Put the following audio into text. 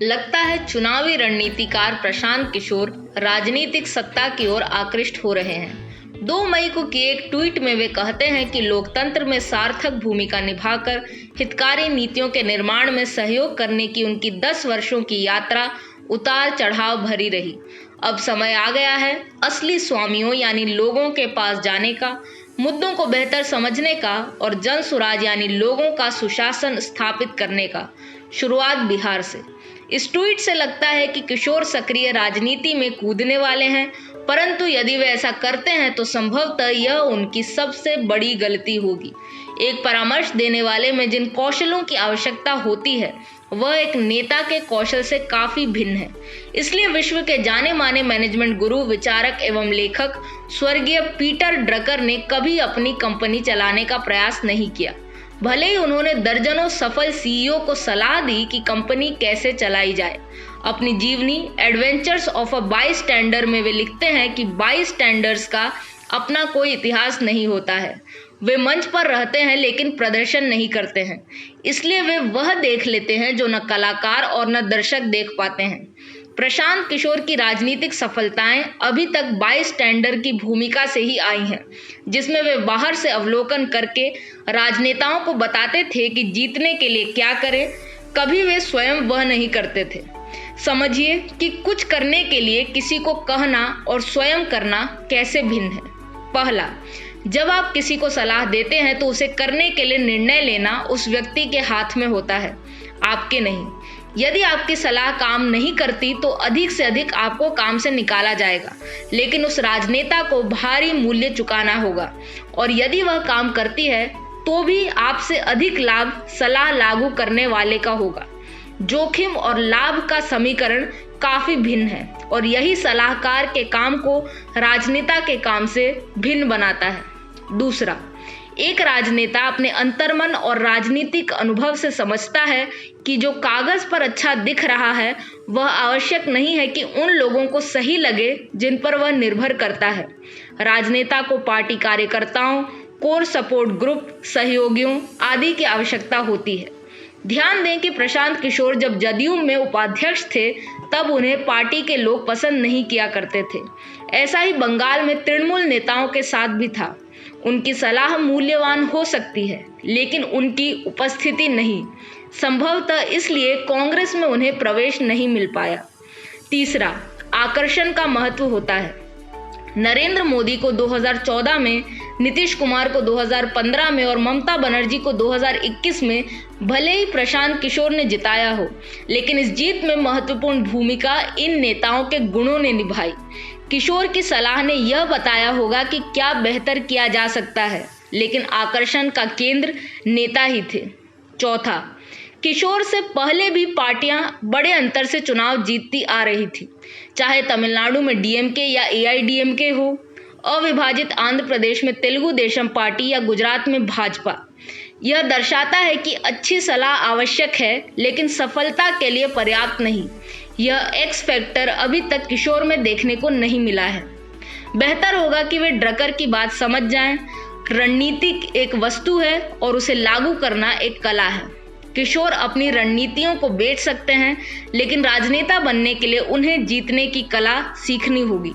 लगता है चुनावी रणनीतिकार प्रशांत किशोर राजनीतिक सत्ता की ओर आकृष्ट हो रहे हैं। 2 मई को किए एक ट्वीट में वे कहते हैं कि लोकतंत्र में सार्थक भूमिका निभाकर हितकारी नीतियों के निर्माण में सहयोग करने की उनकी 10 वर्षों की यात्रा उतार चढ़ाव भरी रही। अब समय आ गया है असली स्वामियों यानी लोगों के पास जाने का, मुद्दों को बेहतर समझने का और जन सुराज यानी लोगों का सुशासन स्थापित करने का। शुरुआत बिहार से। इस ट्वीट से लगता है कि किशोर सक्रिय राजनीति में कूदने वाले हैं, परंतु यदि वे ऐसा करते हैं तो संभवतः यह उनकी सबसे बड़ी गलती होगी। एक परामर्श देने वाले में जिन कौशलों की आवश्यकता होती है वह एक नेता के कौशल से काफी भिन्न है। इसलिए विश्व के जाने माने मैनेजमेंट गुरु, विचारक एवं लेखक स्वर्गीय पीटर ड्रकर ने कभी अपनी कंपनी चलाने का प्रयास नहीं किया। भले ही उन्होंने दर्जनों सफल सीईओ को सलाह दी कि कंपनी कैसे चलाई जाए। अपनी जीवनी एडवेंचर्स ऑफ अ बाईस्टैंडर में वे लिखते हैं कि बाईस्टैंडर्स का अपना कोई इतिहास नहीं होता है। वे मंच पर रहते हैं लेकिन प्रदर्शन नहीं करते हैं, इसलिए वे वह देख लेते हैं जो न कलाकार और न दर्शक देख पाते हैं। प्रशांत किशोर की राजनीतिक सफलताएं अभी तक बाईस्टैंडर की भूमिका से ही आई हैं, जिसमें वे बाहर से अवलोकन करके राजनेताओं को बताते थे कि जीतने के लिए क्या करें। कभी वे स्वयं वह नहीं करते थे। समझिए कि कुछ करने के लिए किसी को कहना और स्वयं करना कैसे भिन्न है। पहला, जब आप किसी को सलाह देते हैं तो उसे करने के लिए निर्णय लेना उस व्यक्ति के हाथ में होता है, आपके नहीं। यदि आपकी सलाह काम नहीं करती तो अधिक से अधिक आपको काम से निकाला जाएगा, लेकिन उस राजनेता को भारी मूल्य चुकाना होगा, और यदि वह काम करती है तो भी आपसे अधिक लाभ सलाह लागू करने वाले का होगा। जोखिम और लाभ का समीकरण काफी भिन्न है और यही सलाहकार के काम को राजनेता के काम से भिन्न बनाता है। दूसरा, एक राजनेता अपने अंतर्मन और राजनीतिक अनुभव से समझता है कि जो कागज पर अच्छा दिख रहा है वह आवश्यक नहीं है कि उन लोगों को सही लगे जिन पर वह निर्भर करता है। राजनेता को पार्टी कार्यकर्ताओं, कोर सपोर्ट ग्रुप, सहयोगियों आदि की आवश्यकता होती है। ध्यान दें कि प्रशांत किशोर जब जदयू में उपाध्यक्ष थे तब उन्हें पार्टी के लोग पसंद नहीं किया करते थे। ऐसा ही बंगाल में तृणमूल नेताओं के साथ भी था। उनकी सलाह मूल्यवान हो सकती है लेकिन उनकी उपस्थिति नहीं। संभवतः इसलिए कांग्रेस में उन्हें प्रवेश नहीं मिल पाया। तीसरा, आकर्षण का महत्व होता है। नरेंद्र मोदी को 2014 में, नीतीश कुमार को 2015 में और ममता बनर्जी को 2021 में भले ही प्रशांत किशोर ने जिताया हो, लेकिन इस जीत में महत्वपूर्ण भूमिका इन नेताओं के गुणों ने निभाई। किशोर की सलाह ने यह बताया होगा कि क्या बेहतर किया जा सकता है, लेकिन आकर्षण का केंद्र नेता ही थे। चौथा, किशोर से पहले भी पार्टियां बड़े अंतर से चुनाव जीतती आ रही थी, चाहे तमिलनाडु में डीएमके या एआईडीएमके हो, अविभाजित आंध्र प्रदेश में तेलुगु देशम पार्टी या गुजरात में भाजपा। यह दर्शाता है कि अच्छी सलाह आवश्यक है लेकिन सफलता के लिए पर्याप्त नहीं। यह एक्स फैक्टर अभी तक किशोर में देखने को नहीं मिला है। बेहतर होगा कि वे ड्रकर की बात समझ जाएं। रणनीति एक वस्तु है और उसे लागू करना एक कला है। किशोर अपनी रणनीतियों को बेच सकते हैं, लेकिन राजनेता बनने के लिए उन्हें जीतने की कला सीखनी होगी।